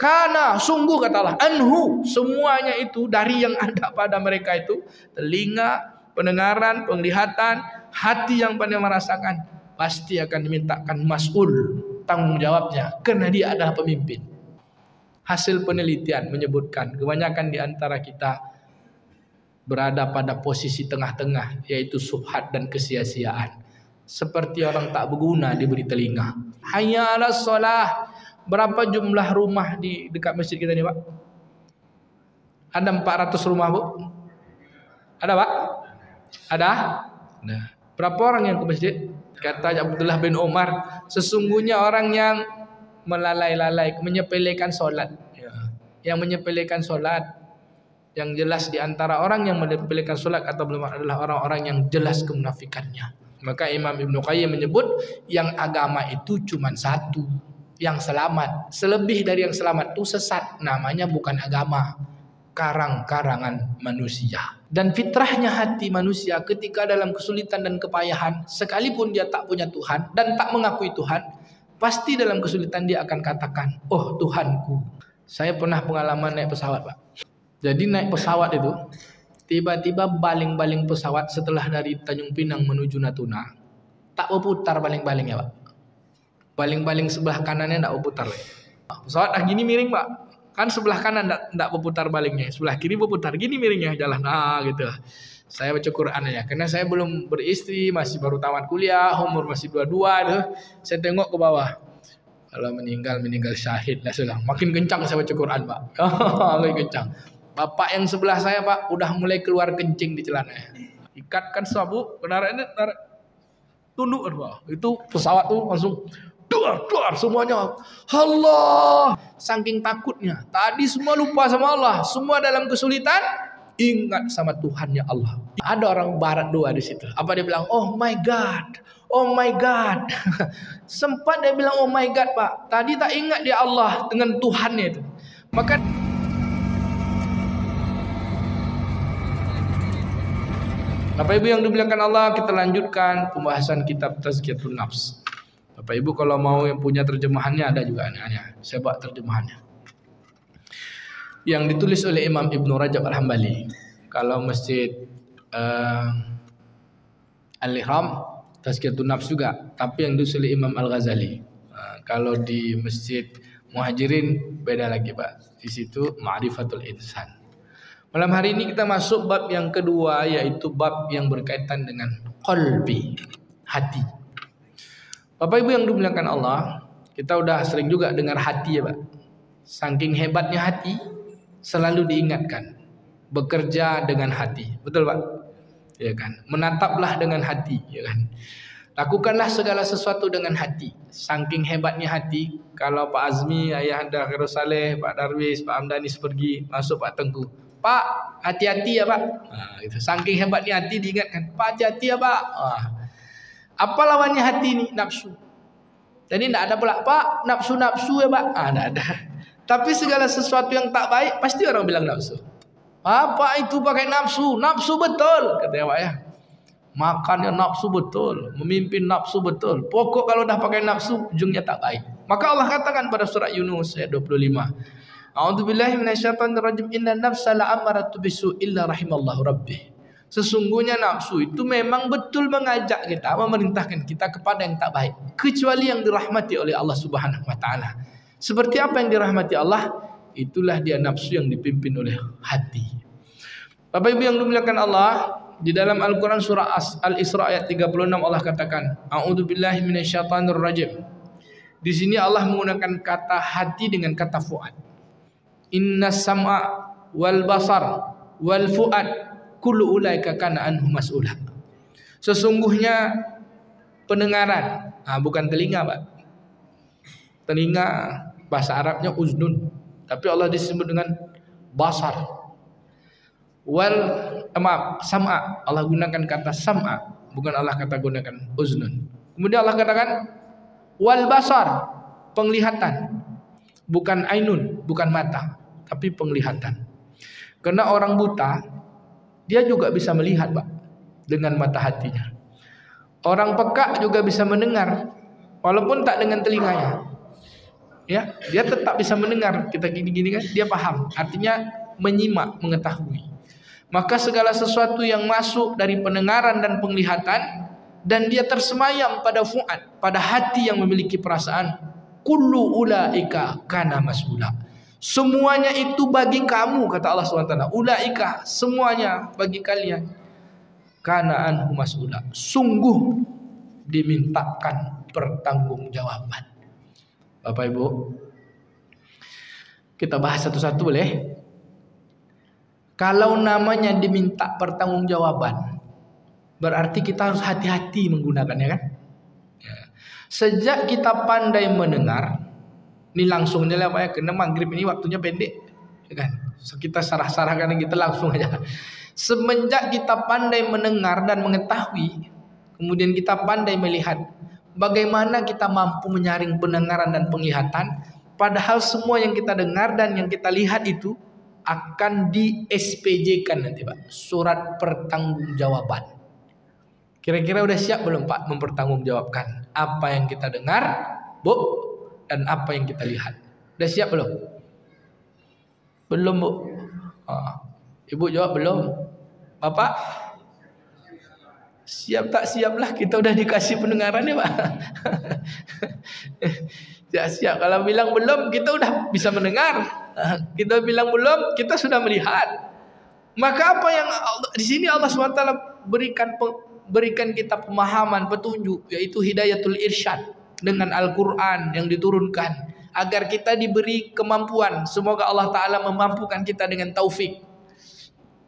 Karena sungguh kata Allah, anhu, semuanya itu dari yang ada pada mereka itu, telinga, pendengaran, penglihatan, hati yang pandai merasakan, pasti akan dimintakan mas'ul, tanggung jawabnya, karena dia adalah pemimpin. Hasil penelitian menyebutkan kebanyakan di antara kita berada pada posisi tengah-tengah, yaitu subhat dan kesia-siaan. Seperti orang tak berguna diberi telinga. Hayya 'alas shalah. Berapa jumlah rumah di dekat masjid kita ni, Pak? Ada 400 rumah, Bu? Ada, Pak? Ada? Nah, berapa orang yang ke masjid? Kata Abdullah bin Umar, sesungguhnya orang yang melalai-lalai, menyepelekan solat. Yang menyepelekan solat, yang jelas di antara orang yang menyepelekan solat atau belum adalah orang-orang yang jelas kemunafikannya. Maka Imam Ibnu Qayyim menyebut yang agama itu cuma satu, yang selamat. Selebih dari yang selamat itu sesat, namanya bukan agama, karang-karangan manusia. Dan fitrahnya hati manusia ketika dalam kesulitan dan kepayahan, sekalipun dia tak punya Tuhan dan tak mengakui Tuhan, pasti dalam kesulitan dia akan katakan, oh Tuhanku. Saya pernah pengalaman naik pesawat, Pak. Jadi naik pesawat itu, tiba-tiba baling-baling pesawat setelah dari Tanjung Pinang menuju Natuna, tak berputar baling-balingnya, Pak. Baling-baling sebelah kanannya tidak berputar lagi. Pesawat gini miring, Pak. Kan sebelah kanan tidak berputar balingnya, sebelah kiri berputar, gini miringnya jalan. Gitu. Saya baca Quran ya, karena saya belum beristri, masih baru tamat kuliah, umur masih 22 tuh. Saya tengok ke bawah. Kalau meninggal syahid lah sudah. Makin kencang saya baca Quran, Pak. Makin kencang. Bapak yang sebelah saya, Pak, udah mulai keluar kencing di celananya. Ikatkan sabuk, kendaraannya tunduk, Pak. Itu pesawat tuh langsung duar semuanya. Allah, saking takutnya. Tadi semua lupa sama Allah, semua dalam kesulitan ingat sama Tuhannya Allah. Ada orang barat doa di situ. Apa dia bilang? Oh my God, oh my God. Sempat dia bilang oh my God, Pak. Tadi tak ingat dia Allah dengan Tuhannya itu. Maka Bapak Ibu yang dimuliakan Allah, kita lanjutkan pembahasan kitab Tazkiyatun Nafs. Bapak Ibu kalau mau yang punya terjemahannya ada juga anehnya. Saya bawa terjemahannya. Yang ditulis oleh Imam Ibnu Rajab Al-Hambali. Kalau masjid Al-Ihram Tazkiyatun Nafs juga, tapi yang ditulis oleh Imam Al-Ghazali. Kalau di Masjid Muhajirin beda lagi, Pak. Di situ Ma'rifatul Insan. Malam hari ini kita masuk bab yang kedua, yaitu bab yang berkaitan dengan qalbi, hati. Bapak Ibu yang dimuliakan Allah, kita udah sering juga dengar hati ya, Pak. Saking hebatnya hati, selalu diingatkan bekerja dengan hati. Betul, Pak? Ya kan? Menataplah dengan hati, ya kan? Lakukanlah segala sesuatu dengan hati. Saking hebatnya hati, kalau Pak Azmi, Ayahanda Khairul Saleh, Pak Darwis, Pak Amdanis pergi, masuk Pak Tengku. Pak, hati-hati ya, Pak. Gitu. Saking hebatnya hati diingatkan, Pak hati-hati ya, Pak. Apa lawannya hati ini? Nafsu. Jadi tidak ada pula, Pak, nafsu-nafsu ya, Pak. Tidak ada. Tapi segala sesuatu yang tak baik pasti orang bilang nafsu. Apa itu pakai nafsu? Nafsu betul, kata Pak ya. Makannya nafsu betul, memimpin nafsu betul. Pokok kalau dah pakai nafsu, ujungnya tak baik. Maka Allah katakan pada surat Yunus ayat 25. A'udzubillahi minasyaitonirrajim. Innan nafsa la'amaratu bisu illa rahimallahu rabbih. Sesungguhnya nafsu itu memang betul mengajak kita, memerintahkan kita kepada yang tak baik, kecuali yang dirahmati oleh Allah Subhanahu wa taala. Seperti apa yang dirahmati Allah, itulah dia nafsu yang dipimpin oleh hati. Bapak Ibu yang dimuliakan Allah, di dalam Al-Qur'an surah Al-Isra ayat 36 Allah katakan, A'udzubillahi minasyaitonirrajim. Di sini Allah menggunakan kata hati dengan kata fuad. Inna sam'a wal basar wal fuad kullu ulaika kana anhu mas'ula. Sesungguhnya pendengaran, bukan telinga, Pak. Telinga bahasa Arabnya uznun, tapi Allah disebut dengan basar. Sam'a, Allah gunakan kata sam'a, bukan Allah kata gunakan uznun. Kemudian Allah katakan wal basar, penglihatan, bukan ainun, bukan mata, tapi penglihatan. Karena orang buta dia juga bisa melihat, Pak, dengan mata hatinya. Orang peka juga bisa mendengar walaupun tak dengan telinganya. Ya, dia tetap bisa mendengar kita gini-gini kan, dia paham. Artinya menyimak, mengetahui. Maka segala sesuatu yang masuk dari pendengaran dan penglihatan dan dia tersemayam pada fuad, pada hati yang memiliki perasaan, kullu ulaika kana mas'ula. Semuanya itu bagi kamu, kata Allah SWT. Ulaika, semuanya bagi kalian. Kana anhu mas'ula, sungguh dimintakan pertanggungjawaban. Bapak Ibu, kita bahas satu-satu boleh? Kalau namanya diminta pertanggungjawaban, berarti kita harus hati-hati menggunakannya kan? Sejak kita pandai mendengar, ini langsung aja lah Pak ya, karena maghrib ini waktunya pendek, ya kan? So, kita sarah-sarahkan kita langsung aja. Semenjak kita pandai mendengar dan mengetahui, kemudian kita pandai melihat, bagaimana kita mampu menyaring pendengaran dan penglihatan, padahal semua yang kita dengar dan yang kita lihat itu akan di SPJ-kan nanti Pak, surat pertanggungjawaban. Kira-kira udah siap belum Pak mempertanggungjawabkan apa yang kita dengar, Bu, dan apa yang kita lihat? Udah siap belum? Belum Bu? Ibu jawab belum? Bapak? Siap tak siap lah, kita udah dikasih pendengaran ya Pak. Ya siap. Kalau bilang belum, kita udah bisa mendengar. Kita bilang belum, kita sudah melihat. Maka apa yang di sini Allah SWT berikan kita pemahaman, petunjuk, yaitu hidayatul irsyad dengan Al-Quran yang diturunkan agar kita diberi kemampuan. Semoga Allah Ta'ala memampukan kita dengan taufik.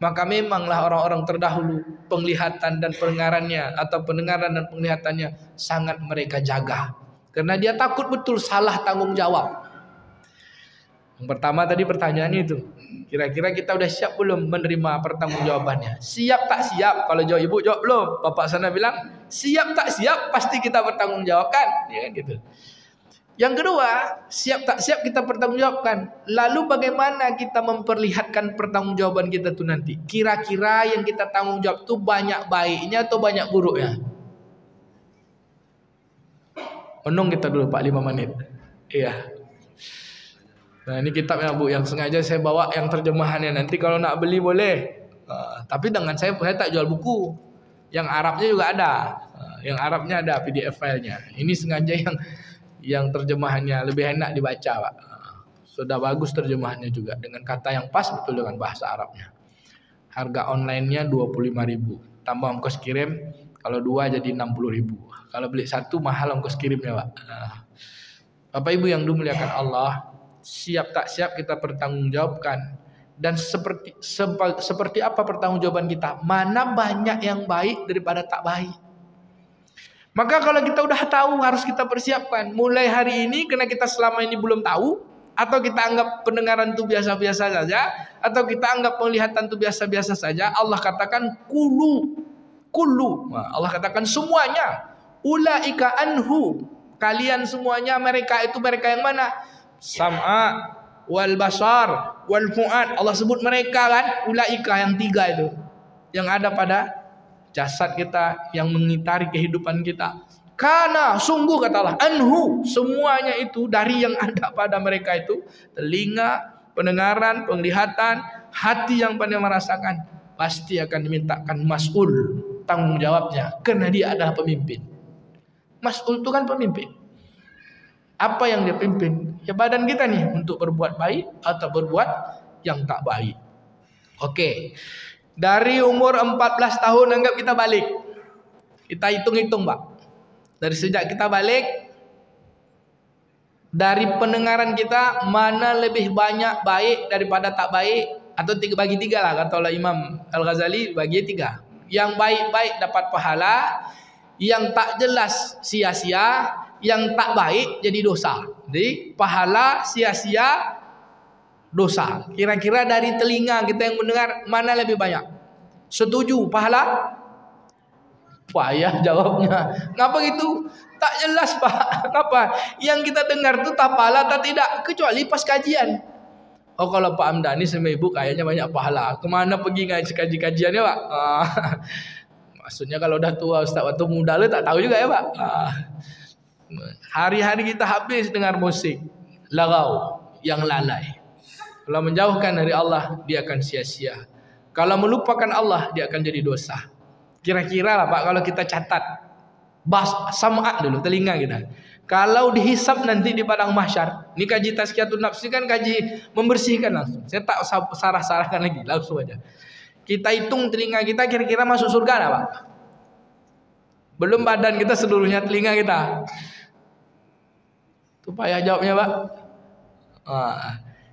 Maka memanglah orang-orang terdahulu penglihatan dan pendengarannya atau pendengaran dan penglihatannya sangat mereka jaga. Karena dia takut betul salah tanggung jawab. Yang pertama tadi pertanyaannya itu, kira-kira kita udah siap belum menerima pertanggungjawabannya? Siap tak siap? Kalau jawab ibu jawab belum. Bapak sana bilang siap tak siap? Pasti kita bertanggungjawabkan, ya kan gitu. Yang kedua, siap tak siap kita pertanggungjawabkan. Lalu bagaimana kita memperlihatkan pertanggungjawaban kita tuh nanti? Kira-kira yang kita tanggung jawab tuh banyak baiknya atau banyak buruknya? Menung kita dulu Pak 5 menit. Iya. Nah ini kitabnya Bu, yang sengaja saya bawa yang terjemahannya. Nanti kalau nak beli boleh. Tapi dengan saya tak jual buku. Yang Arabnya juga ada. Yang Arabnya ada PDF filenya. Ini sengaja yang terjemahannya lebih enak dibaca Pak. Sudah bagus terjemahannya juga dengan kata yang pas betul dengan bahasa Arabnya. Harga online-nya 25.000, tambah ongkos kirim. Kalau 2 jadi 60.000. Kalau beli 1 mahal ongkos kirimnya Pak. Bapak Ibu yang dimuliakan Allah, siap tak siap kita pertanggungjawabkan. Dan seperti apa pertanggungjawaban kita? Mana banyak yang baik daripada tak baik. Maka kalau kita udah tahu, harus kita persiapkan. Mulai hari ini, karena kita selama ini belum tahu, atau kita anggap pendengaran itu biasa-biasa saja, atau kita anggap penglihatan itu biasa-biasa saja, Allah katakan kulu. Nah, Allah katakan semuanya. Ulaika anhu. Kalian semuanya, mereka itu mereka yang mana? Sam'a, wal basar, wal fu'ad. Allah sebut mereka kan, ulaika yang 3 itu. Yang ada pada jasad kita, yang mengitari kehidupan kita. Karena sungguh kata Allah, anhu, semuanya itu dari yang ada pada mereka itu, telinga, pendengaran, penglihatan, hati yang pandai merasakan, pasti akan dimintakan mas'ul, tanggung jawabnya, karena dia adalah pemimpin. Mas'ul itu kan pemimpin. Apa yang dia pimpin? Ya badan kita nih, untuk berbuat baik atau berbuat yang tak baik. Oke. Dari umur 14 tahun anggap kita balik. Kita hitung-hitung Pak. Dari sejak kita balik, dari pendengaran kita mana lebih banyak baik daripada tak baik? Atau bagi 3 lah, kata oleh Imam Al-Ghazali, bagi 3. Yang baik-baik dapat pahala, yang tak jelas sia-sia, yang tak baik jadi dosa. Jadi pahala sia-sia, dosa. Kira-kira dari telinga kita yang mendengar mana lebih banyak? Setuju pahala? Payah jawabnya. Ngapa gitu? Tak jelas Pak. Kenapa? Yang kita dengar itu tak pahala atau tidak, kecuali pas kajian. Oh kalau Pak Amdani sama Ibu kayaknya banyak pahala. Kemana pergi ngaji kajiannya Pak? Maksudnya kalau udah tua Ustaz, waktu muda lu tak tahu juga ya Pak. Hari-hari kita habis dengar musik. lagau, yang lalai. Kalau menjauhkan dari Allah, dia akan sia-sia. Kalau melupakan Allah, dia akan jadi dosa. Kira-kira lah Pak, kalau kita catat sam'a dulu telinga kita. Kalau dihisap nanti di padang mahsyar, ini kaji tazkiyatun nafs, kan kaji membersihkan langsung. Saya tak sarah-sarahkan lagi, langsung aja. Kita hitung telinga kita kira-kira masuk surga enggak, Pak? Belum badan kita seluruhnya, telinga kita. Itu payah jawabnya, Pak.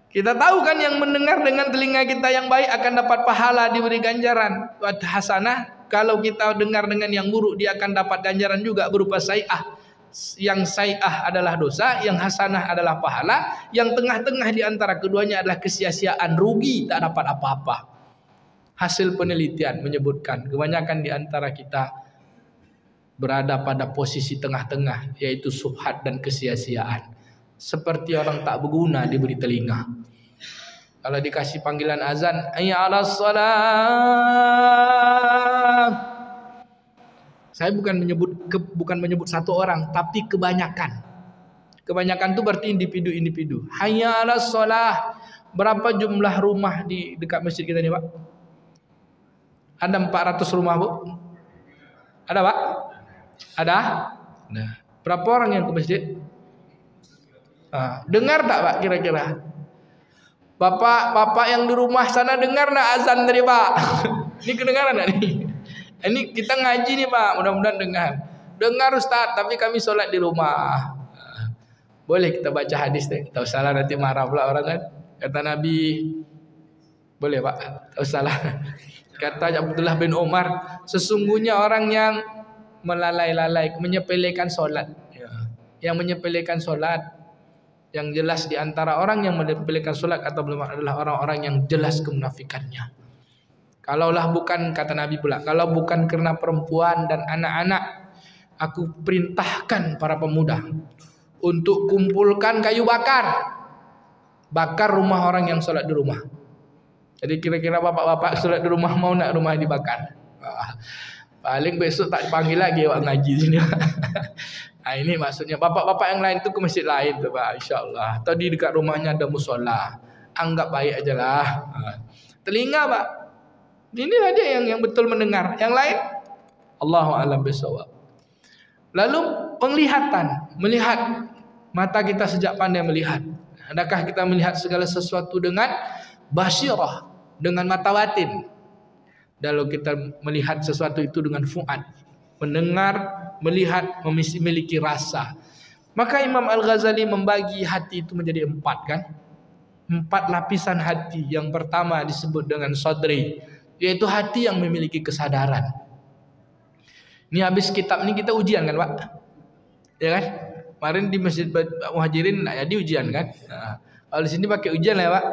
Kita tahu kan yang mendengar dengan telinga kita yang baik akan dapat pahala, diberi ganjaran hasanah. Kalau kita dengar dengan yang buruk, dia akan dapat ganjaran juga berupa sai'ah. Yang sai'ah adalah dosa, yang hasanah adalah pahala, yang tengah-tengah di antara keduanya adalah kesia-siaan, rugi, tak dapat apa-apa. Hasil penelitian menyebutkan kebanyakan di antara kita berada pada posisi tengah-tengah, yaitu subhat dan kesia-siaan. Seperti orang tak berguna diberi telinga. Kalau dikasih panggilan azan, hayya 'alas shalah. Saya bukan menyebut satu orang, tapi kebanyakan. Kebanyakan itu berarti individu-individu. Hayya 'alas shalah. Berapa jumlah rumah di dekat masjid kita ini, Pak? Ada 400 rumah, Bu? Ada, Pak? Ada? Nah, berapa orang yang ke masjid? Dengar tak Pak kira-kira? Bapak yang di rumah sana dengar tak azan tadi Pak? Ini kedengaran tak nih? Ini kita ngaji nih Pak, mudah-mudahan dengar. Dengar Ustaz, tapi kami sholat di rumah. Boleh kita baca hadis deh. Tak salah nanti marah pula orang kan. Kata Nabi, boleh Pak? Tak salah. Kata Abdullah bin Umar, sesungguhnya orang yang melalai-lalai, menyepelekan sholat, yang menyepelekan sholat, yang jelas di antara orang yang menyepelekan solat atau belum adalah orang-orang yang jelas kemunafikannya. Kalaulah bukan, kata Nabi pula, kalau bukan karena perempuan dan anak-anak, aku perintahkan para pemuda untuk kumpulkan kayu bakar, bakar rumah orang yang solat di rumah. Jadi kira-kira bapak-bapak solat di rumah mau nak rumah dibakar? Paling besok tak dipanggil lagi awak ngaji sini. Nah, ini maksudnya bapak-bapak yang lain tu ke masjid lain tu Pak, insya-Allah. Atau di dekat rumahnya ada musola. Anggap baik ajalah. Telinga Pak. Inilah dia yang betul mendengar. Yang lain Allahu a'lam bishawab. Lalu penglihatan, melihat. Mata kita sejak pandai melihat. Adakah kita melihat segala sesuatu dengan basyirah, dengan mata batin? Kalau kita melihat sesuatu itu dengan fuad, mendengar, melihat, memiliki rasa. Maka Imam Al-Ghazali membagi hati itu menjadi 4 kan? 4 lapisan hati. Yang pertama disebut dengan sadri, yaitu hati yang memiliki kesadaran. Ini habis kitab ini kita ujian kan Pak? Ya kan? Kemarin di Masjid Muhajirin nak jadi ujian kan? Nah, kalau di sini pakai ujian lah ya Pak?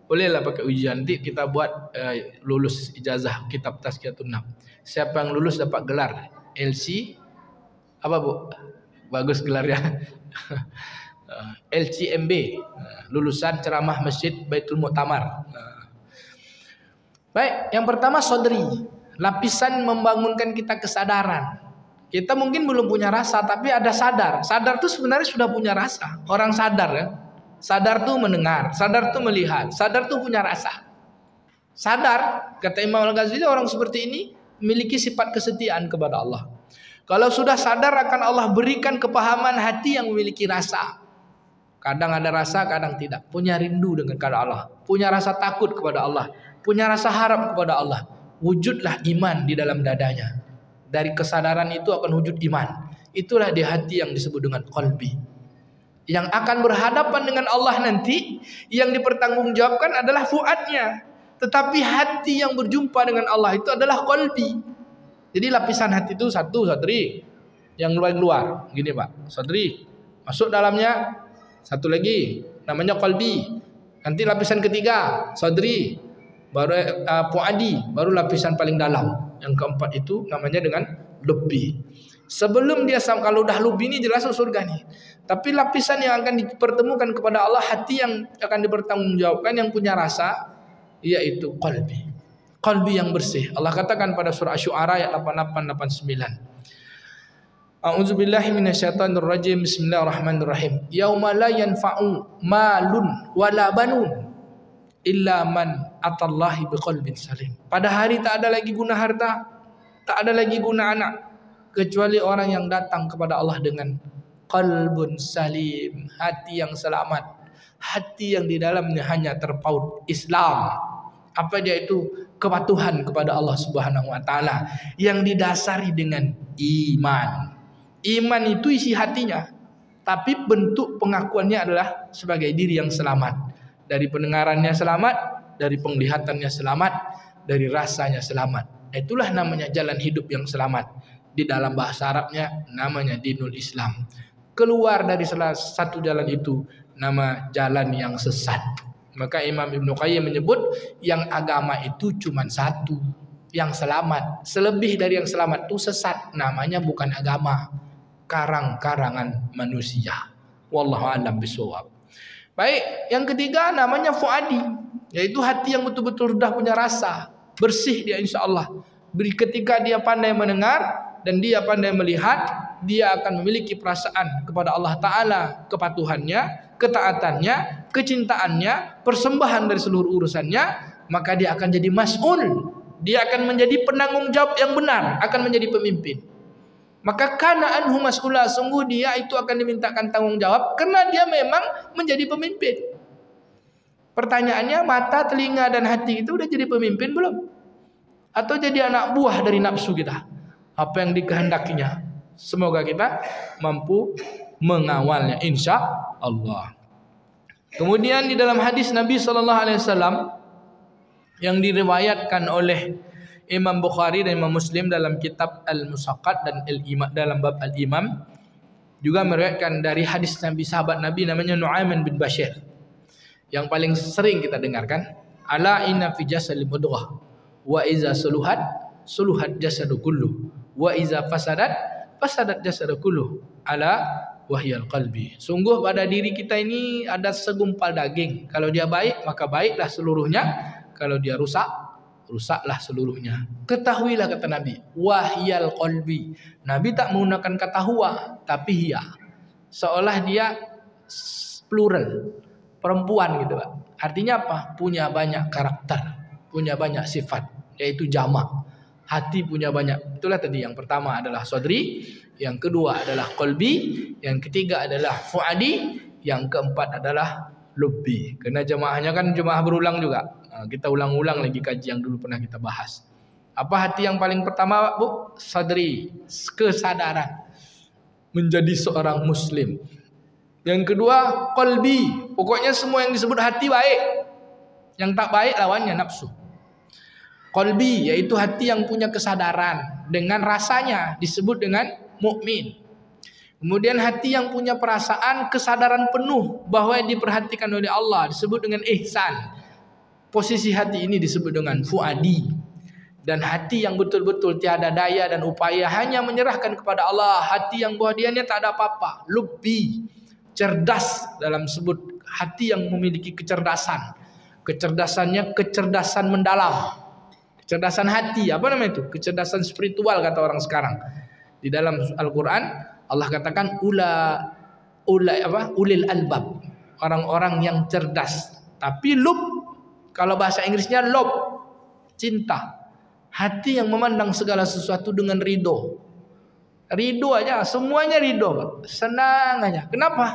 Bolehlah pakai ujian. Nanti kita buat lulus ijazah kitab Tazkiyatun Nafs. Siapa yang lulus dapat gelar LC apa Bu? Bagus gelarnya. LCMB, lulusan ceramah Masjid Baitul Muktamar. Baik, yang pertama sadri, lapisan membangunkan kita kesadaran. Kita mungkin belum punya rasa, tapi ada sadar. Sadar itu sebenarnya sudah punya rasa. Orang sadar ya. Sadar tuh mendengar, sadar tuh melihat, sadar tuh punya rasa. Sadar, kata Imam Al-Ghazali, orang seperti ini memiliki sifat kesetiaan kepada Allah. Kalau sudah sadar akan Allah, berikan kepahaman hati yang memiliki rasa. Kadang ada rasa, kadang tidak. Punya rindu dengan kepada Allah, punya rasa takut kepada Allah, punya rasa harap kepada Allah. Wujudlah iman di dalam dadanya. Dari kesadaran itu akan wujud iman. Itulah di hati yang disebut dengan qalbi. Yang akan berhadapan dengan Allah nanti, yang dipertanggungjawabkan adalah fuadnya. Tetapi hati yang berjumpa dengan Allah itu adalah qalbi. Jadi lapisan hati itu satu sadri, yang luar gini Pak, sadri. Masuk dalamnya satu lagi namanya qalbi. Nanti lapisan ketiga sadri, baru fuadi, baru lapisan paling dalam. Yang keempat itu namanya dengan lubbi. Sebelum dia kalau udah lubbi ini jelas surga nih. Tapi lapisan yang akan dipertemukan kepada Allah, hati yang akan dipertanggungjawabkan, yang punya rasa, yaitu qalbi. Qalbi yang bersih. Allah katakan pada surah Asy-Syu'ara ayat 88-89. A'udzubillahi minasyaitonirrajim. Bismillahirrahmanirrahim. Yauma la yanfa'u malun wala banun illa man atallahi biqalbin salim. Pada hari tak ada lagi guna harta, tak ada lagi guna anak, kecuali orang yang datang kepada Allah dengan qalbun salim, hati yang selamat, hati yang di dalamnya hanya terpaut Islam. Apa dia itu? Kepatuhan kepada Allah Subhanahu wa taala yang didasari dengan iman. Iman itu isi hatinya, tapi bentuk pengakuannya adalah sebagai diri yang selamat. Dari pendengarannya selamat, dari penglihatannya selamat, dari rasanya selamat. Itulah namanya jalan hidup yang selamat. Di dalam bahasa Arabnya namanya dinul Islam. Keluar dari salah satu jalan itu nama jalan yang sesat. Maka Imam Ibnu Qayyim menyebut yang agama itu cuma satu, yang selamat. Selebih dari yang selamat itu sesat, namanya bukan agama, karang-karangan manusia. Wallahu a'lam bishawab. Baik, yang ketiga namanya fuadi, yaitu hati yang betul-betul sudah punya rasa, bersih dia insyaallah. Ketika dia pandai mendengar dan dia pandai melihat, dia akan memiliki perasaan kepada Allah Ta'ala, kepatuhannya, ketaatannya, kecintaannya, persembahan dari seluruh urusannya, maka dia akan jadi mas'ul. Dia akan menjadi penanggung jawab yang benar, akan menjadi pemimpin. Maka kana anhu mas'ula, sungguh dia itu akan dimintakan tanggung jawab karena dia memang menjadi pemimpin. Pertanyaannya, mata, telinga dan hati itu udah jadi pemimpin belum? Atau jadi anak buah dari nafsu kita? Apa yang dikehendakinya? Semoga kita mampu mengawalnya insya Allah. Kemudian di dalam hadis Nabi SAW yang diriwayatkan oleh Imam Bukhari dan Imam Muslim dalam kitab Al-Musaqqat dan Al-Imam dalam bab Al-Imam, juga meriwayatkan dari hadis Nabi, sahabat Nabi namanya Nu'aiman bin Bashir, yang paling sering kita dengarkan, ala inna fi jasadil mudghah wa iza suluhat suluhat jasadu kullu wa iza fasadat jasadu kullu ala wahyal qalbi. Sungguh pada diri kita ini ada segumpal daging. Kalau dia baik maka baiklah seluruhnya, kalau dia rusak rusaklah seluruhnya. Ketahuilah kata Nabi, wahyal qalbi. Nabi tak menggunakan kata huwa tapi hiya, seolah dia plural, perempuan gitu Pak. Artinya apa? Punya banyak karakter, punya banyak sifat, yaitu jamak. Hati punya banyak. Itulah tadi, yang pertama adalah sodri, yang kedua adalah kolbi, yang ketiga adalah fuadi, yang keempat adalah lubbi. Karena jemaahnya kan jemaah berulang juga. Kita ulang-ulang lagi kaji yang dulu pernah kita bahas. Apa hati yang paling pertama Bu? Sodri, kesadaran menjadi seorang muslim. Yang kedua kolbi, pokoknya semua yang disebut hati baik. Yang tak baik lawannya nafsu. Qalbi yaitu hati yang punya kesadaran dengan rasanya disebut dengan mukmin. Kemudian hati yang punya perasaan kesadaran penuh bahwa yang diperhatikan oleh Allah disebut dengan ihsan. Posisi hati ini disebut dengan fuadi. Dan hati yang betul-betul tiada daya dan upaya hanya menyerahkan kepada Allah, hati yang bahwadiannya tak ada apa-apa, lubbi, cerdas dalam sebut hati yang memiliki kecerdasan. Kecerdasannya kecerdasan mendalam. Kecerdasan hati, apa namanya itu? Kecerdasan spiritual kata orang sekarang. Di dalam Al-Quran Allah katakan ulil albab, orang-orang yang cerdas. Tapi lub, kalau bahasa Inggrisnya lob, cinta. Hati yang memandang segala sesuatu dengan ridho. Ridho aja, semuanya ridho, senang aja. Kenapa?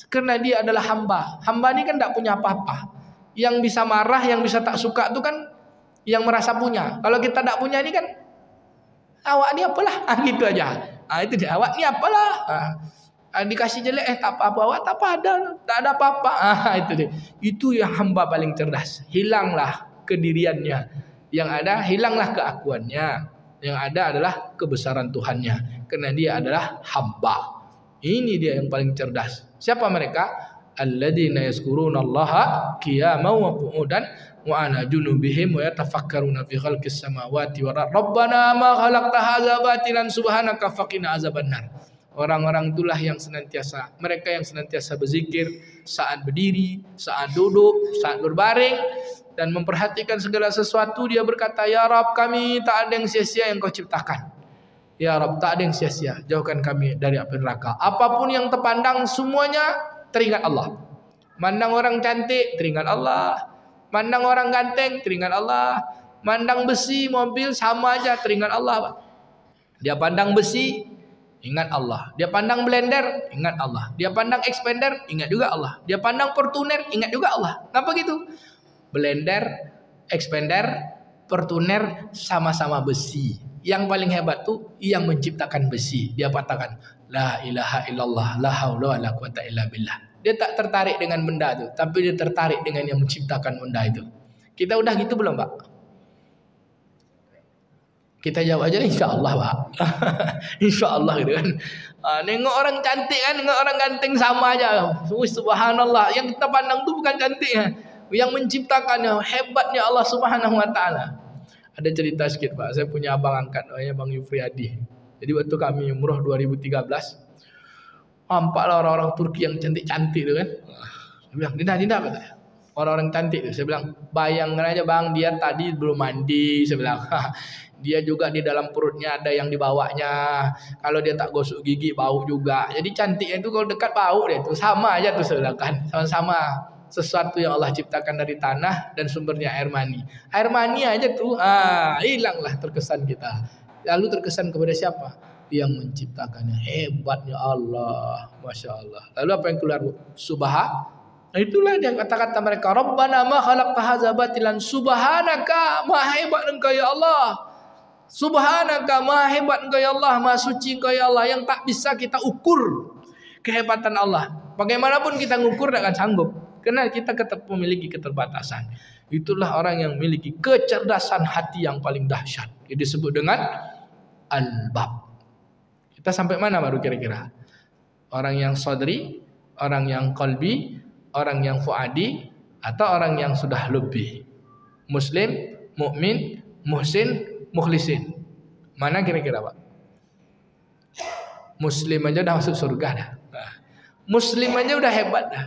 Karena dia adalah hamba. Hamba ini kan tidak punya apa-apa. Yang bisa marah, yang bisa tak suka itu kan yang merasa punya. Kalau kita tak punya ini kan, awak ni apalah, gitu aja. Itu dia, awak ni apalah. Dikasih jelek, tak apa-apa, awak tak ada apa-apa. Itu dia. Itu yang hamba paling cerdas. Hilanglah kediriannya. Yang ada, hilanglah keakuannya. Yang ada adalah kebesaran Tuhannya. Karena dia adalah hamba. Ini dia yang paling cerdas. Siapa mereka? Alladzina yazkurunallaha qiyaman wa qu'udan wa ala junubihim wa yatafakkaruna fi khalqis samawati wal ardi rabbana ma khalaqta hadza batilan subhanaka faqina azabannar. Orang-orang itulah yang senantiasa, mereka yang senantiasa berzikir saat berdiri, saat duduk, saat berbaring dan memperhatikan segala sesuatu. Dia berkata, ya Rabb, kami tak ada yang sia-sia yang kau ciptakan. Ya Rabb, tak ada yang sia-sia. Jauhkan kami dari api neraka. Apapun yang terpandang semuanya teringat Allah. Mandang orang cantik, teringat Allah. Mandang orang ganteng, teringat Allah. Mandang besi, mobil, sama aja, teringat Allah. Dia pandang besi, ingat Allah. Dia pandang blender, ingat Allah. Dia pandang expander, ingat juga Allah. Dia pandang Fortuner, ingat juga Allah. Kenapa gitu? Blender, expander, Fortuner sama-sama besi. Yang paling hebat tuh yang menciptakan besi. Dia katakan, la ilaha illallah, la haula wala quwata illa billah. Dia tak tertarik dengan benda itu, tapi dia tertarik dengan yang menciptakan benda itu. Kita udah gitu belum, Pak? Kita jawab aja, insya Allah, Pak. Insya Allah gitu kan. Nengok orang cantik kan, nengok orang ganteng sama aja. Subhanallah. Yang kita pandang tuh bukan cantiknya, yang menciptakannya, hebatnya Allah Subhanahu Wa Taala. Ada cerita sedikit, Pak. Saya punya abang angkat namanya Bang Yufriyadi. Jadi waktu kami umroh 2013, nampaklah orang-orang Turki yang cantik-cantik itu kan. Saya bilang, Dinda kata. Orang-orang cantik itu. Saya bilang, bayangkan aja Bang, dia tadi belum mandi. Saya bilang, dia juga di dalam perutnya ada yang dibawanya. Kalau dia tak gosok gigi bau juga. Jadi cantiknya itu kalau dekat bau dia itu sama aja tuh, saya bilang kan. Sama-sama sesuatu yang Allah ciptakan dari tanah dan sumbernya air mani. Air mani aja tuh, hilanglah terkesan kita. Lalu terkesan kepada siapa? Yang menciptakannya. Hebatnya Allah, Masya Allah. Lalu apa yang keluar? Nah, itulah dia kata-kata mereka, Rabbana ma khalaqta hadza batilan, subhanaka, maha hebat engkau ya Allah. Subhanaka, maha hebat engkau ya Allah, maha suci engkau ya Allah, yang tak bisa kita ukur kehebatan Allah. Bagaimanapun kita ngukur tak akan sanggup, karena kita tetap memiliki keterbatasan. Itulah orang yang memiliki kecerdasan hati yang paling dahsyat. Ini disebut dengan albab. Kita sampai mana baru kira-kira? Orang yang sadri, orang yang qalbi, orang yang fuadi, atau orang yang sudah lebih? Muslim, mukmin, muhsin, mukhlisin. Mana kira-kira, Pak? Muslim aja udah masuk surga dah. Muslim aja udah hebat dah.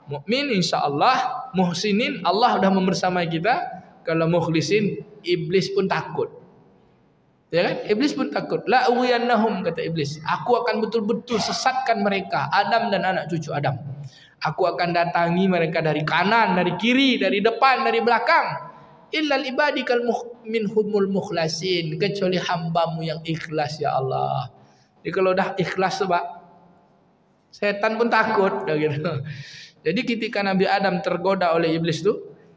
Mukmin insya Allah, muhsinin Allah udah membersamai kita. Kalau mukhlisin, iblis pun takut. Ya kan? Iblis pun takut. La uwiyannahum, kata iblis. Aku akan betul-betul sesatkan mereka, Adam dan anak cucu Adam. Aku akan datangi mereka dari kanan, dari kiri, dari depan, dari belakang. Illal ibadikal minhumul mukhlasin, kecuali hambamu yang ikhlas ya Allah. Jadi kalau dah ikhlas, Pak, setan pun takut gitu. Jadi ketika Nabi Adam tergoda oleh iblis itu,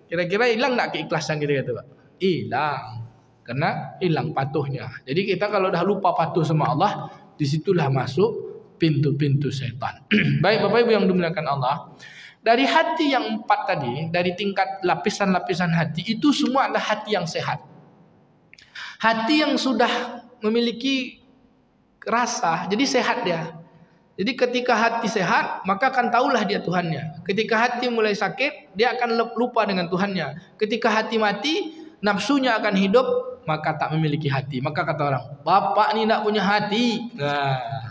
kira-kira hilang enggak keikhlasan kita gitu, Pak? Hilang. Karena hilang patuhnya. Jadi kita kalau dah lupa patuh sama Allah, disitulah masuk pintu-pintu setan. Baik Bapak Ibu yang dimuliakan Allah, dari hati yang 4 tadi, dari tingkat lapisan-lapisan hati, itu semua adalah hati yang sehat. Hati yang sudah memiliki rasa, jadi sehat dia. Jadi ketika hati sehat, maka akan tahulah dia Tuhannya. Ketika hati mulai sakit, dia akan lupa dengan Tuhannya. Ketika hati mati, nafsunya akan hidup, maka tak memiliki hati. Maka kata orang, bapak ni tak punya hati. Nah,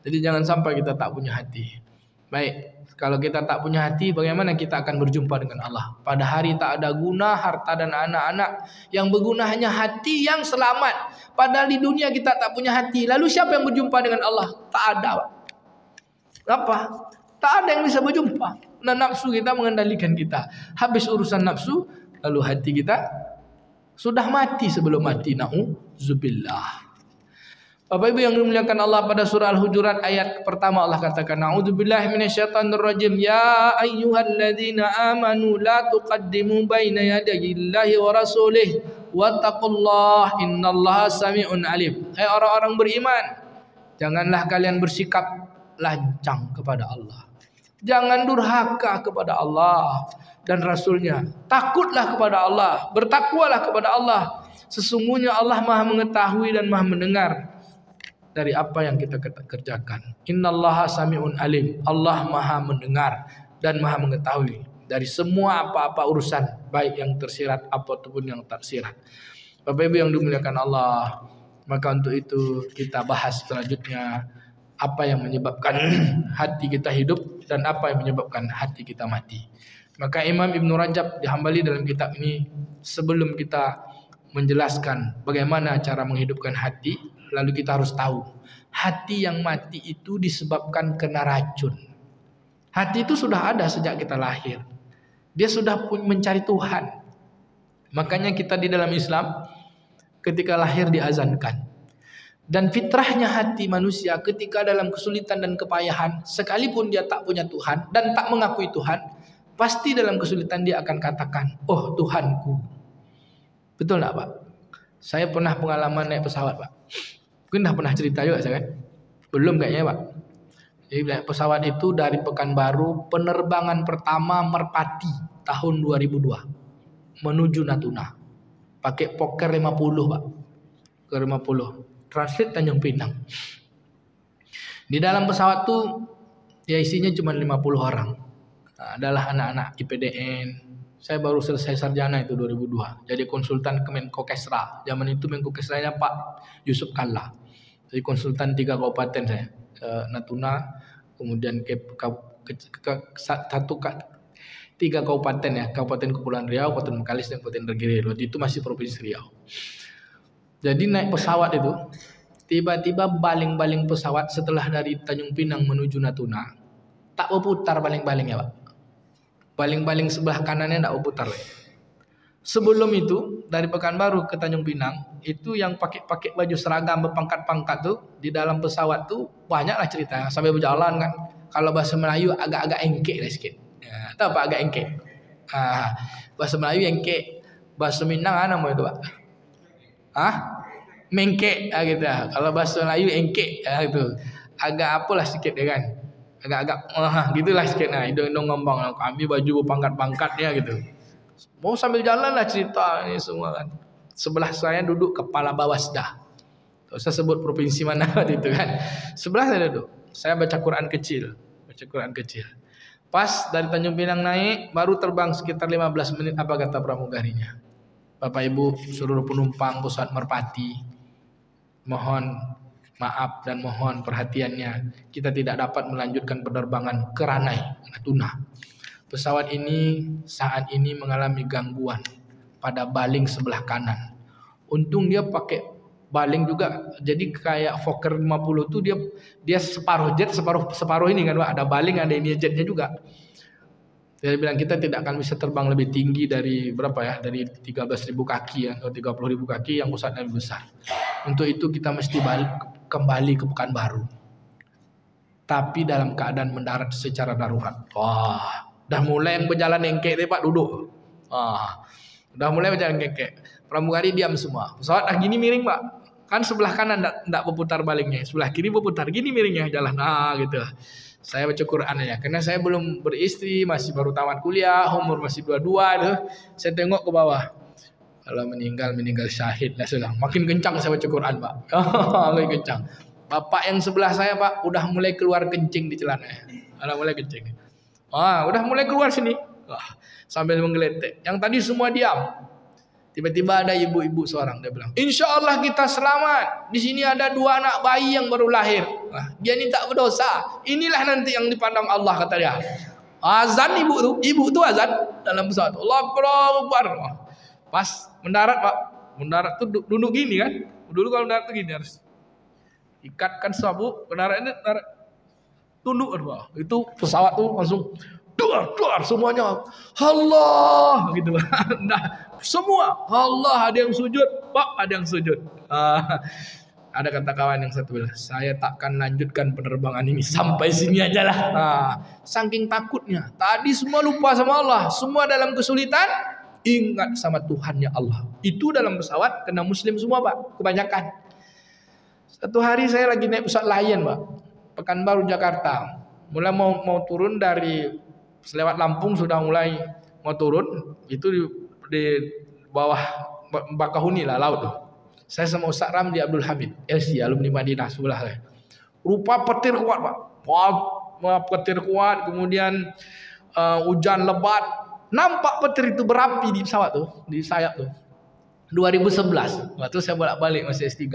jadi jangan sampai kita tak punya hati. Baik, kalau kita tak punya hati, bagaimana kita akan berjumpa dengan Allah? Pada hari tak ada guna harta dan anak-anak, yang berguna hanya hati yang selamat. Padahal di dunia kita tak punya hati. Lalu siapa yang berjumpa dengan Allah? Tak ada. Apa? Tak ada yang bisa berjumpa. Nah, nafsu kita mengendalikan kita. Habis urusan nafsu, lalu hati kita sudah mati sebelum mati. Na'udzubillah. Bapak Ibu yang dimuliakan Allah, pada surah Al-Hujurat ayat pertama Allah katakan, Na'udzubillahi minasyaitonirrajim. Ya ayyuhalladzina amanu la tuqaddimu baina yadayillahi wa rasulih wattaqullah innallaha sami'un alim. Hai orang-orang beriman, janganlah kalian bersikap lancang kepada Allah. Jangan durhaka kepada Allah dan Rasulnya. Takutlah kepada Allah, bertakwalah kepada Allah. Sesungguhnya Allah Maha mengetahui dan Maha mendengar dari apa yang kita kerjakan. Innallaha sami'un alim. Allah Maha mendengar dan Maha mengetahui dari semua apa-apa urusan, baik yang tersirat apapun yang tak sirat. Bapak Ibu yang dimuliakan Allah, maka untuk itu kita bahas selanjutnya apa yang menyebabkan hati kita hidup dan apa yang menyebabkan hati kita mati. Maka Imam Ibn Rajab di-Hambali dalam kitab ini, sebelum kita menjelaskan bagaimana cara menghidupkan hati, Lalu kita harus tahu, hati yang mati itu disebabkan kena racun. Hati itu sudah ada sejak kita lahir. Dia sudah pun mencari Tuhan. Makanya kita di dalam Islam ketika lahir diazankan. Dan fitrahnya hati manusia ketika dalam kesulitan dan kepayahan, sekalipun dia tak punya Tuhan dan tak mengakui Tuhan, pasti dalam kesulitan dia akan katakan, oh Tuhanku. Betul tak Pak? Saya pernah pengalaman naik pesawat Pak. Mungkin dah pernah cerita juga saya kan? Belum kayaknya Pak. Jadi naik pesawat itu dari Pekanbaru, penerbangan pertama Merpati tahun 2002 menuju Natuna. Pakai Fokker 50 Pak. Fokker 50. Transit Tanjung Pinang. Di dalam pesawat tuh ya isinya cuma 50 orang. Adalah anak-anak IPDN. Saya baru selesai sarjana itu 2002. Jadi konsultan Kemenko Kesra. Zaman itu Menko Kesranya Pak Yusuf Kalla. Jadi konsultan 3 kabupaten saya. Natuna, kemudian tiga kabupaten ya. Kabupaten Kepulauan Riau, Kabupaten Bengkalis, dan Kabupaten Regere. Waktu itu masih Provinsi Riau. Jadi naik pesawat itu, tiba-tiba baling-baling pesawat setelah dari Tanjung Pinang menuju Natuna, tak berputar baling-balingnya Pak. Baling-baling sebelah kanannya tak berputar. Sebelum itu, dari Pekanbaru ke Tanjung Pinang, itu yang pakai baju seragam berpangkat-pangkat tuh, di dalam pesawat tuh banyaklah cerita. Sampai berjalan kan, kalau bahasa Melayu agak-agak engkek lah sikit. Ya, tahu Pak agak engkek? Bahasa Melayu engkek, bahasa Minang apa itu Pak? Mengkek gitu. Kalau bahasa Melayu engkek gitu. Agak apalah sikit ya kan. Agak-agak gitulah sikit. Nah, hidung-hidung ngembang. Kami baju berpangkat-pangkat ya gitu. Mau sambil jalan lah cerita ini semua kan. Sebelah saya duduk kepala Bawasda. Tak usah sebut provinsi mana itu kan. Sebelah saya duduk. Saya baca Quran kecil. Pas dari Tanjung Pinang naik, baru terbang sekitar 15 menit. Apa kata pramugarinya? Bapak Ibu seluruh penumpang pesawat Merpati, mohon maaf dan mohon perhatiannya. Kita tidak dapat melanjutkan penerbangan ke Ranai, Natuna. Pesawat ini saat ini mengalami gangguan pada baling sebelah kanan. Untung dia pakai baling juga. Jadi kayak Fokker 50 tuh dia separuh jet, separuh ini kan Pak. Ada baling, ada ini jetnya juga. Dia bilang kita tidak akan bisa terbang lebih tinggi dari berapa ya? Dari 13.000 kaki ya, atau 30.000 kaki yang pusatnya lebih besar. Untuk itu kita mesti kembali ke Pekanbaru. Tapi dalam keadaan mendarat secara darurat. Wah, udah mulai yang berjalan engkek deh Pak duduk. Udah mulai berjalan engkek. Pramugari diam semua. Pesawat gini miring Pak. Kan sebelah kanan enggak berputar balingnya, sebelah kiri berputar. Gini miringnya jalan. Gitu. Saya baca Quran aja, karena saya belum beristri, masih baru tamat kuliah, umur masih 22 tuh. Saya tengok ke bawah. Kalau meninggal syahid lah sudah. Makin kencang saya baca Quran, Pak. Makin kencang. Bapak yang sebelah saya, Pak, udah mulai keluar kencing di celananya. Udah mulai kencing. Udah mulai keluar sini. Sambil menggeletek. Yang tadi semua diam. Tiba-tiba ada ibu-ibu seorang, dia bilang, insya Allah kita selamat. Di sini ada 2 anak bayi yang baru lahir. Dia ini tak berdosa. Inilah nanti yang dipandang Allah, kata dia. Azan ibu tuh azan dalam pesawat. Allahu Akbar. Pas mendarat Pak, mendarat tuh duduk gini kan. Dulu kalau mendarat tuh gini harus ikatkan sabuk. Mendarat tunduk Pak. Itu pesawat tuh langsung duar semuanya Allah gitu. Nah, semua Allah, ada yang sujud Pak, ada yang sujud. Ada kata kawan yang satu bilang, saya takkan lanjutkan penerbangan ini sampai sini aja lah. Saking takutnya. Tadi semua lupa sama Allah, semua dalam kesulitan ingat sama Tuhannya Allah. Itu dalam pesawat kena Muslim semua Pak, kebanyakan. Satu hari saya lagi naik pesawat Lion Pak, Pekanbaru Jakarta. Mulai mau turun dari selewat Lampung, sudah mulai mau turun. Itu di bawah Bakahuni lah, laut tuh. Saya sama Ustaz Ramli Abdul Hamid, LC, alumni Madinah sebelah saya. Rupa petir kuat Pak. Petir kuat, kemudian hujan lebat. Nampak petir itu berapi di pesawat tuh, di sayap tuh. 2011, waktu saya bolak-balik masih S3.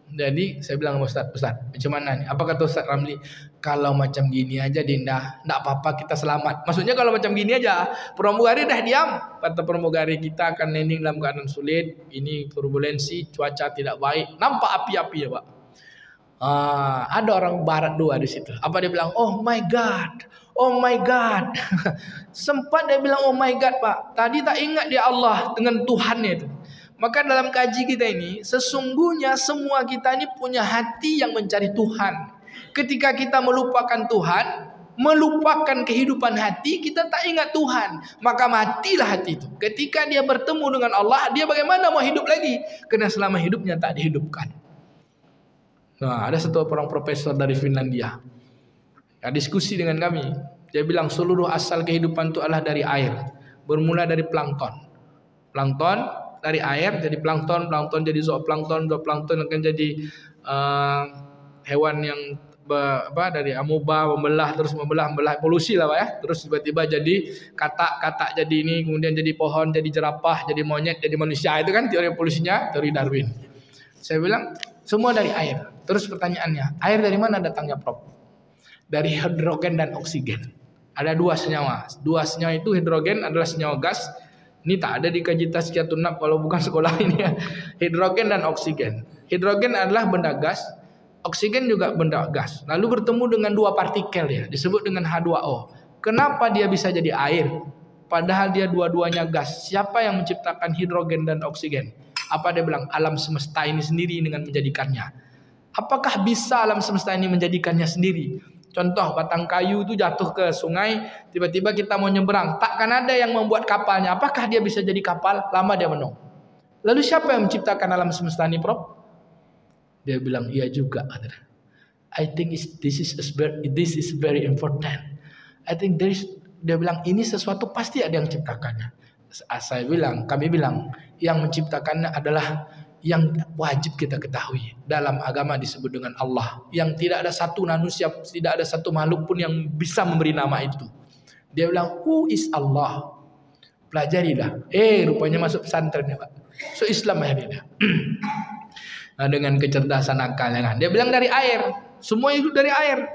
Jadi saya bilang sama Ustaz, macam mana nih? Apa kata Ustaz Ramli? Kalau macam gini aja Dinda, enggak apa-apa, kita selamat. Maksudnya kalau macam gini aja, pramugari dah diam. Kata pramugari, kita akan landing dalam keadaan sulit. Ini turbulensi, cuaca tidak baik. Nampak api-api ya Pak. Ada orang barat dua di situ. Apa dia bilang? Oh my God, oh my God. Sempat dia bilang oh my God Pak. Tadi tak ingat dia Allah dengan Tuhannya itu. Maka dalam kaji kita ini, sesungguhnya semua kita ini punya hati yang mencari Tuhan. Ketika kita melupakan Tuhan, melupakan kehidupan hati, kita tak ingat Tuhan. Maka matilah hati itu. Ketika dia bertemu dengan Allah, dia bagaimana mau hidup lagi? Karena selama hidupnya tak dihidupkan. Nah, ada satu orang profesor dari Finlandia yang diskusi dengan kami. Dia bilang seluruh asal kehidupan itu adalah dari air. Bermula dari plankton. Plankton dari air jadi plankton, plankton jadi zooplankton, zooplankton akan jadi hewan yang dari amoeba membelah terus membelah polusi lah Pak ya. Terus tiba-tiba jadi katak jadi ini, kemudian jadi pohon, jadi jerapah, jadi monyet, jadi manusia. Itu kan teori polusinya, teori Darwin. Saya bilang semua dari air. Terus pertanyaannya, air dari mana datangnya Prof? Dari hidrogen dan oksigen. Ada dua senyawa. Dua senyawa itu hidrogen adalah senyawa gas. Ini tak ada di kajian Tazkiyatun Nafs kalau bukan sekolah ini ya. Hidrogen dan oksigen. Hidrogen adalah benda gas, oksigen juga benda gas. Lalu bertemu dengan dua partikel ya, disebut dengan H2O. Kenapa dia bisa jadi air? Padahal dia dua-duanya gas. Siapa yang menciptakan hidrogen dan oksigen? Apa dia bilang? Alam semesta ini sendiri dengan menjadikannya. Apakah bisa alam semesta ini menjadikannya sendiri? Contoh batang kayu itu jatuh ke sungai, tiba-tiba kita mau nyeberang, takkan ada yang membuat kapalnya. Apakah dia bisa jadi kapal? Lama dia menung. Lalu siapa yang menciptakan alam semesta ini, Prof? Dia bilang iya juga. I think this is very important. I think dia bilang ini sesuatu pasti ada yang menciptakannya. Kami bilang yang menciptakannya adalah yang wajib kita ketahui. Dalam agama disebut dengan Allah, yang tidak ada satu manusia, tidak ada satu makhluk pun yang bisa memberi nama itu. Dia bilang who is Allah? Pelajarilah. Rupanya masuk pesantren ya Pak. So Islam akhirnya. Nah, dengan kecerdasan akalnya kan. Dia bilang dari air. Semua itu dari air.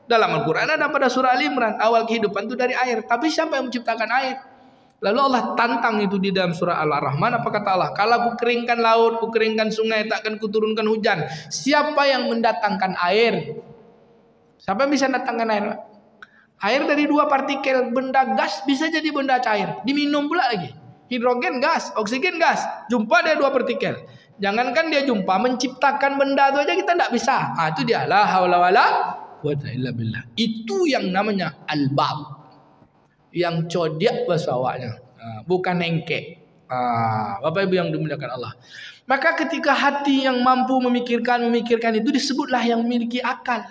Dalam Al-Quran ada pada surah Al-Imran, awal kehidupan itu dari air. Tapi siapa yang menciptakan air? Lalu Allah tantang itu di dalam surah Al-Rahman. Apa kata Allah? Kalau ku keringkan laut, ku keringkan sungai, takkan ku turunkan hujan. Siapa yang mendatangkan air? Siapa yang bisa mendatangkan air? Air dari dua partikel benda gas bisa jadi benda cair. Diminum pula lagi. Hidrogen gas, oksigen gas. Jumpa dia dua partikel. Jangankan dia jumpa, menciptakan benda itu aja kita tidak bisa. Itu dia la haula wala quwwata illa billah. Itu yang namanya albab. Yang codiak bahasa awaknya, bukan nengkek. Bapak Ibu yang dimuliakan Allah. Maka ketika hati yang mampu memikirkan itu disebutlah yang memiliki akal.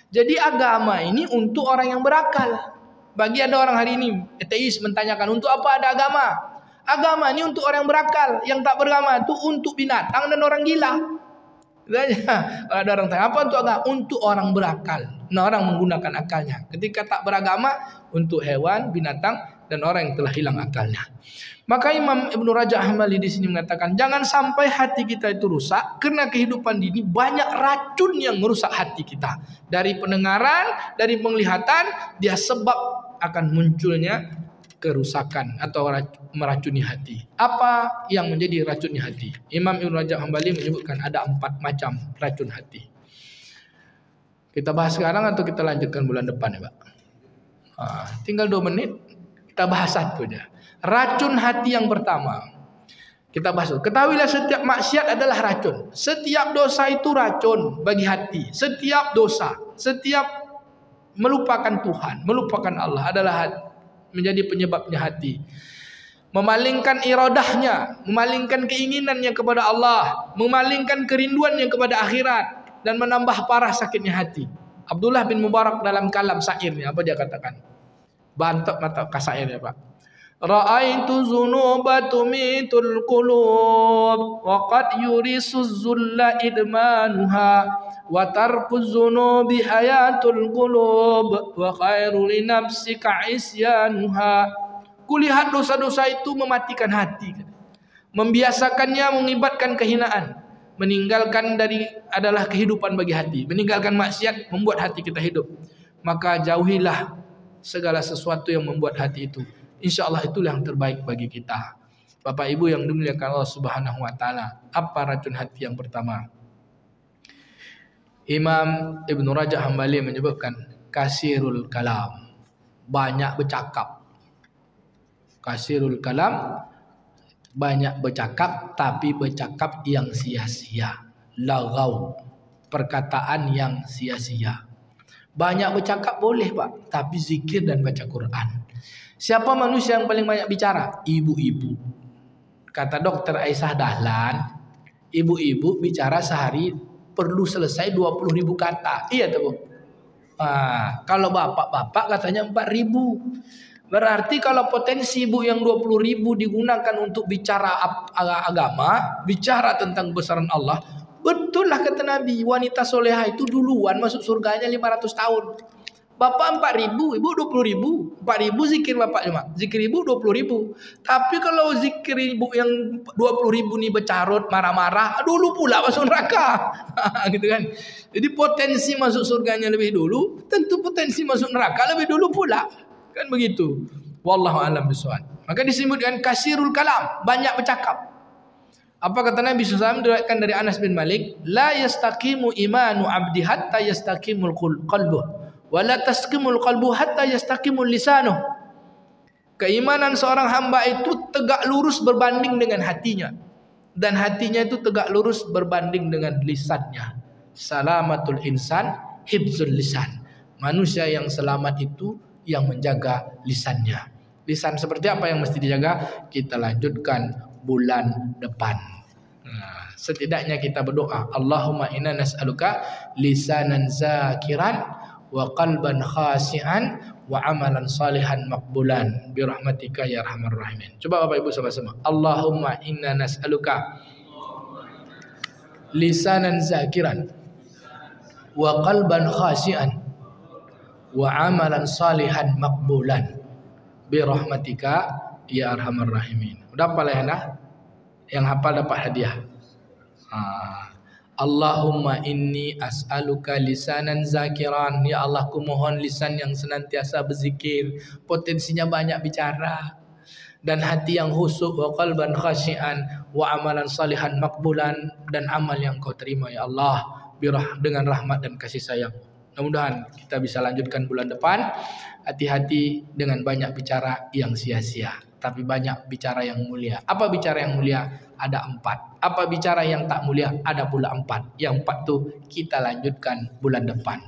Jadi agama ini untuk orang yang berakal. Bagi ada orang hari ini ateis mentanyakan untuk apa ada agama? Agama ini untuk orang yang berakal. Yang tak beragama itu untuk binatang dan orang gila. Kalau ada orang tanya apa untuk agama? Untuk orang berakal. Nah, orang menggunakan akalnya. Ketika tak beragama, untuk hewan, binatang, dan orang yang telah hilang akalnya. Maka Imam Ibnu Rajab Hambali di sini mengatakan, jangan sampai hati kita itu rusak, karena kehidupan ini banyak racun yang merusak hati kita. Dari pendengaran, dari penglihatan, dia sebab akan munculnya kerusakan atau meracuni hati. Apa yang menjadi racunnya hati? Imam Ibnu Rajab Hambali menyebutkan ada 4 macam racun hati. Kita bahas sekarang atau kita lanjutkan bulan depan ya Pak? Tinggal 2 menit kita bahas satunya. Racun hati yang pertama kita bahas. Ketahuilah setiap maksiat adalah racun. Setiap dosa itu racun bagi hati. Setiap dosa, setiap melupakan Tuhan, melupakan Allah adalah menjadi penyebabnya hati. Memalingkan iradahnya, memalingkan keinginannya kepada Allah, memalingkan kerinduannya kepada akhirat, dan menambah parah sakitnya hati. Abdullah bin Mubarak dalam kalam syairnya apa dia katakan? Bantok mata kasairnya Pak. Ra'aitu zunuba tumitul qulub wa qad yurisu zulla idmanuha wa tarku zunubi hayatul qulub wa khairu li nafsika isyanuha. Kulihat dosa-dosa itu mematikan hati, membiasakannya mengibatkan kehinaan, meninggalkan adalah kehidupan bagi hati. Meninggalkan maksiat membuat hati kita hidup. Maka jauhilah segala sesuatu yang membuat hati itu. InsyaAllah itulah yang terbaik bagi kita. Bapak Ibu yang dimuliakan Allah Subhanahu wa taala, apa racun hati yang pertama? Imam Ibn Rajab Hambali menyebutkan kasirul kalam, banyak bercakap. Kasirul kalam, banyak bercakap, tapi bercakap yang sia-sia. Lagau, perkataan yang sia-sia. Banyak bercakap boleh Pak, tapi zikir dan baca Quran. Siapa manusia yang paling banyak bicara? Ibu-ibu. Kata Dr. Aisyah Dahlan, ibu-ibu bicara sehari perlu selesai 20.000 kata. Iya tuh Bu. Kalau bapak-bapak katanya 4.000. Berarti kalau potensi ibu yang 20.000 digunakan untuk bicara agama, bicara tentang besaran Allah, betul lah kata Nabi, wanita soleha itu duluan masuk surganya 500 tahun. Bapak 4.000, ibu 20.000. 4.000 zikir bapak cuma, zikir ibu 20.000. Tapi kalau zikir ibu yang 20.000 nih bercarut, marah-marah, dulu pula masuk neraka. Gitu kan. Jadi potensi masuk surganya lebih dulu, tentu potensi masuk neraka lebih dulu pula. Kan begitu. Wallahu a'lam bishawab. Maka disebutkan kasirul kalam, banyak bercakap. Apa kata Nabi SAW diriwayatkan dari Anas bin Malik, la yastaqimu imanu abdi hatta yastaqimul qalbuh. Wala tasqimul qalbu hatta yastaqimul lisanuh. Keimanan seorang hamba itu tegak lurus berbanding dengan hatinya, dan hatinya itu tegak lurus berbanding dengan lisannya. Salamatul insan hibzul lisan. Manusia yang selamat itu yang menjaga lisannya. Lisan seperti apa yang mesti dijaga? Kita lanjutkan bulan depan. Setidaknya kita berdoa, Allahumma inna nas'aluka lisanan zakiran wa qalban khasi'an wa amalan salihan maqbulan bi rahmatika ya arhamar rahimin. Coba Bapak Ibu sama-sama. Allahumma inna nas'aluka lisanan zakiran wa qalban khasi'an wa amalan salihan maqbulan bi rahmatika ya arhamar rahimin. Udah hafal ya nah? Yang hafal dapat hadiah. Allahumma inni as'aluka lisanan zakiran. Ya Allah, ku mohon lisan yang senantiasa berzikir, potensinya banyak bicara, dan hati yang khusyuk, wa qalban khasyian, wa amalan salihan maqbulan, dan amal yang kau terima ya Allah dengan rahmat dan kasih sayang. Mudah-mudahan kita bisa lanjutkan bulan depan. Hati-hati dengan banyak bicara yang sia-sia, tapi banyak bicara yang mulia. Apa bicara yang mulia? Ada 4. Apa bicara yang tak mulia? Ada pula 4. Yang 4 tuh kita lanjutkan bulan depan.